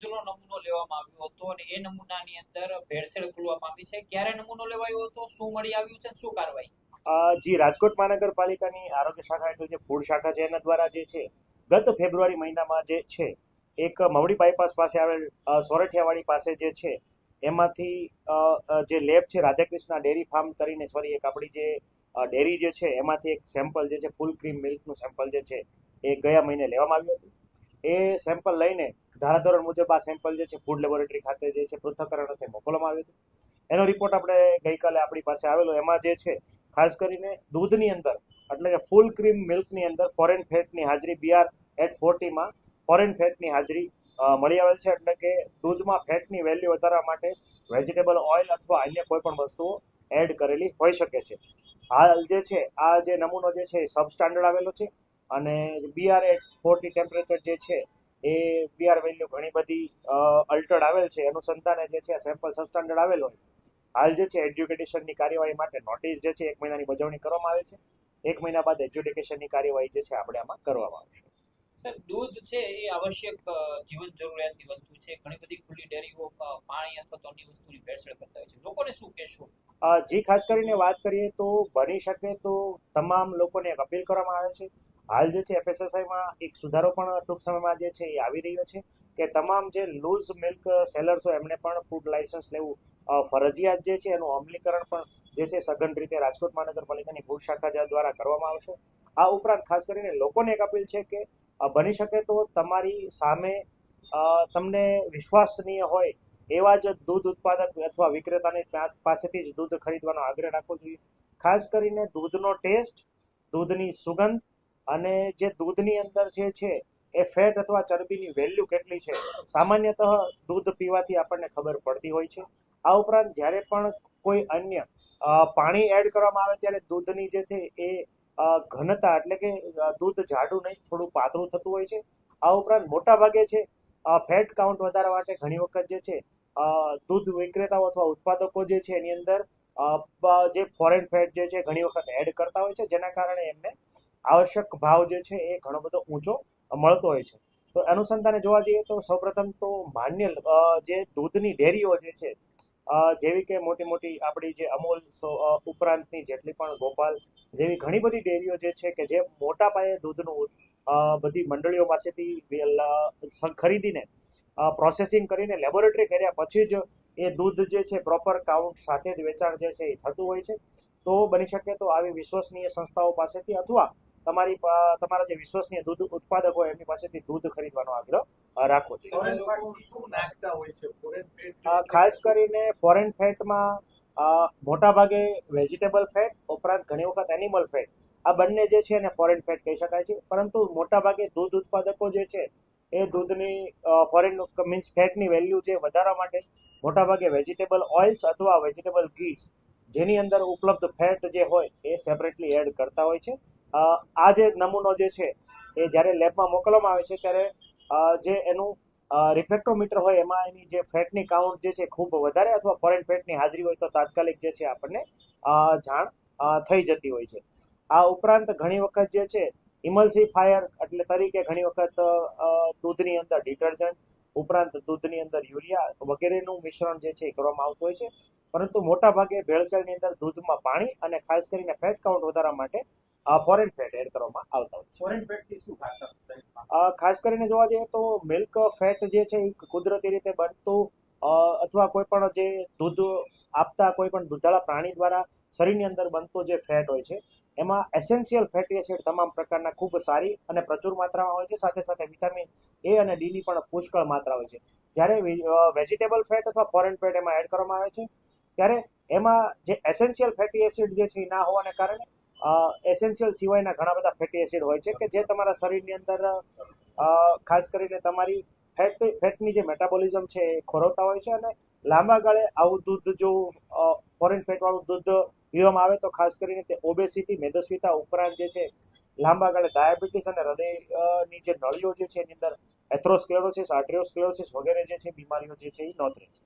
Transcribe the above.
નો નમૂનો લેવામાં આવ્યો હતો અને એ નમૂનાની અંદર ભેળસેળ ખુલવા પામી છે. ક્યારે નમૂનો લેવાયો હતો, શું મળી આવ્યું છે, શું કાર્યવાહી? જી, રાજકોટ મહાનગરપાલિકાની આરોગ્ય શાખા હેઠળ જે ફૂડ શાખા છે એના દ્વારા જે છે ગત ફેબ્રુઆરી મહિનામાં જે છે એક મવડી બાયપાસ પાસે આવેલ સોરઠિયાવાડી પાસે જે છે એમાંથી જે લેબ છે રાધાકૃષ્ણ ડેરી ફાર્મ કરીને સોરી એક આપણી જે ડેરી જે છે એમાંથી એક સેમ્પલ જે છે ફૂલ ક્રીમ મિલ્કનું સેમ્પલ જે છે એ ગયા મહિને લેવામાં આવ્યું હતું. એ સેમ્પલ લઈને ધારાધોરણ મુજબ આ સેમ્પલ જે છે ફૂડ લેબોરેટરી ખાતે જે છે પૃથ્થકરણ અર્થે મોકલવામાં આવ્યું હતું. એનો રિપોર્ટ આપણે ગઈકાલે આપણી પાસે આવેલો. એમાં જે છે ખાસ કરીને દૂધની અંદર એટલે કે ફૂલ ક્રીમ મિલ્કની અંદર ફોરેન ફેટની હાજરી BR-40 ફોરેન ફેટની હાજરી મળી આવેલ છે. એટલે કે દૂધમાં ફેટની વેલ્યુ વધારવા માટે વેજીટેબલ ઓઇલ અથવા અન્ય કોઈ પણ વસ્તુઓ એડ કરેલી હોઈ શકે છે. હાલ જે છે આ જે નમૂનો જે છે એ સબસ્ટાન્ડર્ડ આવેલો છે અને BR-40 ટેમ્પરેચર જે છે એ BR વેલ્યુ ઘણી બધી અલ્ટર્ડ આવેલ છે. અનુસંધાને જે છે સેમ્પલ સબસ્ટાન્ડર્ડ આવેલ હોય. હાલ જે છે એડ્યુકેશનની કાર્યવાહી માટે નોટિસ જે છે 1 મહિનાની બજવણી કરવામાં આવે છે. 1 મહિના બાદ એડ્યુકેશનની કાર્યવાહી જે છે આપણે આમાં કરવામાં આવશે. સર, દૂધ છે એ આવશ્યક જીવન જરૂરિયાતની વસ્તુ છે. ઘણી બધી ખુલ્લી ડેરીઓ પાણી અથવા તો અન્ય વસ્તુની ભેળસેળ કરતા હોય છે. લોકોને શું કહેશો? જી, ખાસ કરીને વાત કરીએ તો બની શકે તો તમામ લોકોને એક અપીલ કરવામાં આવે છે. હાલ જે છે FSSAIમાં એક સુધારો પણ ટૂંક સમયમાં જે છે એ આવી રહ્યો છે કે તમામ જે લૂઝ મિલ્ક સેલર્સ હોય એમણે પણ ફૂડ લાયસન્સ લેવું ફરજિયાત જે છે એનું અમલીકરણ પણ જે છે સઘન રીતે રાજકોટ મહાનગરપાલિકાની ફૂડ શાખા દ્વારા કરવામાં આવશે. આ ઉપરાંત ખાસ કરીને લોકોને એક અપીલ છે કે બની શકે તો તમારી સામે તમને વિશ્વસનીય હોય એવા જ દૂધ ઉત્પાદક અથવા વિક્રેતાની પાસેથી જ દૂધ ખરીદવાનો આગ્રહ રાખવો જોઈએ. ખાસ કરીને દૂધનો ટેસ્ટ, દૂધની સુગંધ અને જે દૂધની અંદર જે છે એ ફેટ અથવા ચરબીની વેલ્યુ કેટલી છે સામાન્યતઃ દૂધ પીવાથી આપણને ખબર પડતી હોય છે. આ ઉપરાંત જ્યારે પણ કોઈ અન્ય પાણી એડ કરવામાં આવે ત્યારે દૂધની જે છે એ ઘનતા એટલે કે દૂધ જાડું નહીં થોડું પાતળું થતું હોય છે. આ ઉપરાંત મોટા ભાગે છે ફેટ કાઉન્ટ વધારવા માટે ઘણી વખત જે છે દૂધ વિક્રેતાઓ અથવા ઉત્પાદકો જે છે એની અંદર જે ફોરેન ફેટ જે છે ઘણી વખત એડ કરતા હોય છે જેના કારણે એમને આવશ્યક ભાવ જે છે એ ઘણો બધો ઊંચો મળતો હોય છે. તો અનુસંધાને જોવા જઈએ તો સૌપ્રથમ તો માન્ય જે દૂધની ડેરીઓ જે છે જેવી કે મોટી મોટી આપણી જે અમૂલ ઉપરાંતની જેટલી પણ ગોપાલ જેવી ઘણી બધી ડેરીઓ જે છે કે જે મોટા પાયે દૂધનું બધી મંડળીઓ પાસેથી ખરીદીને પ્રોસેસિંગ કરીને લેબોરેટરી કર્યા પછી જ એ દૂધ જે છે પ્રોપર કાઉન્ટ સાથે જ વેચાણ જે છે એ થતું હોય છે. તો બની શકે તો આવી વિશ્વસનીય સંસ્થાઓ પાસેથી અથવા તમારા જે વિશ્વસનીય દૂધ ઉત્પાદક હોય એમની પાસેથી દૂધ ખરીદવાનો આગ્રહ રાખવો જોઈએ. ખાસ કરીને ફોરેન ફેટમાં મોટા ભાગે વેજીટેબલ ફેટ ઉપરાંત ઘણી વખત એનિમલ ફેટ આ બંને જે છે એને ફોરેન ફેટ કહી શકાય છે. પરંતુ મોટા ભાગે દૂધ ઉત્પાદકો જે છે એ દૂધની ફોરેન મીન્સ ફેટની વેલ્યુ જે વધારવા માટે મોટાભાગે વેજીટેબલ ઓઇલ્સ અથવા વેજીટેબલ ઘીસ જેની અંદર ઉપલબ્ધ ફેટ જે હોય એ સેપરેટલી એડ કરતા હોય છે. આ જે નમૂનો જે છે એ જ્યારે લેબમાં મોકલવામાં આવે છે ત્યારે જે એનું રિફ્રેક્ટોમીટર હોય એમાં એની જે ફેટની કાઉન્ટ જે છે ખૂબ વધારે અથવા ફોરેન ફેટની હાજરી હોય તો તાત્કાલિક જે છે આપણને જાણ થઈ જતી હોય છે. આ ઉપરાંત ઘણી વખત જે છે ઇમલ્સિફાયર એટલે તરીકે ઘણી વખત દૂધની અંદર ડિટર્જન્ટ ઉપરાંત દૂધની અંદર યુરિયા વગેરેનું મિશ્રણ જે છે એ કરવામાં આવતું હોય છે. પરંતુ મોટા ભાગે ભેળસેળની અંદર દૂધમાં પાણી અને ખાસ કરીને ફેટ કાઉન્ટ વધારવા માટે ફોરેન ફેટ એડ કરવામાં આવતા હોય છે. ફોરેન ફેટથી શું ખાસ કરીને જોવા જઈએ તો મિલ્ક ફેટ જે છે એ કુદરતી રીતે બનતું અથવા કોઈ પણ જે દૂધ આપતા કોઈ પણ દૂધાળા પ્રાણી દ્વારા શરીરની અંદર બનતો જે ફેટ હોય છે એમાં એસેન્શિયલ ફેટી એસિડ તમામ પ્રકારના ખૂબ સારી અને પ્રચુર માત્રામાં હોય છે. સાથે સાથે વિટામિન A અને D ની પણ પુષ્કળ માત્રા હોય છે. જ્યારે વેજીટેબલ ફેટ અથવા ફોરેન ફેટ એમાં એડ કરવામાં આવે છે ત્યારે એમાં જે એસેન્શિયલ ફેટી એસિડ જે છે એ ના હોવાને કારણે એસેન્શિયલ સિવાયના ઘણા બધા ફેટી એસિડ હોય છે કે જે તમારા શરીરની અંદર ખાસ કરીને તમારી ફેટની જે મેટાબોલિઝમ છે એ ખોરવતા હોય છે. અને લાંબા ગાળે આવું દૂધ જો ફોરેન ફેટવાળું દૂધ પીવામાં આવે તો ખાસ કરીને તે ઓબેસિટી મેદસ્વીતા ઉપરાંત જે છે લાંબા ગાળે ડાયાબિટીસ અને હૃદયની જે નળીઓ જે છે એની અંદર એથ્રોસ્ક્લેરોસિસ આર્ટેરિયોસ્ક્લેરોસિસ વગેરે જે છે બીમારીઓ જે છે એ નોંધે છે.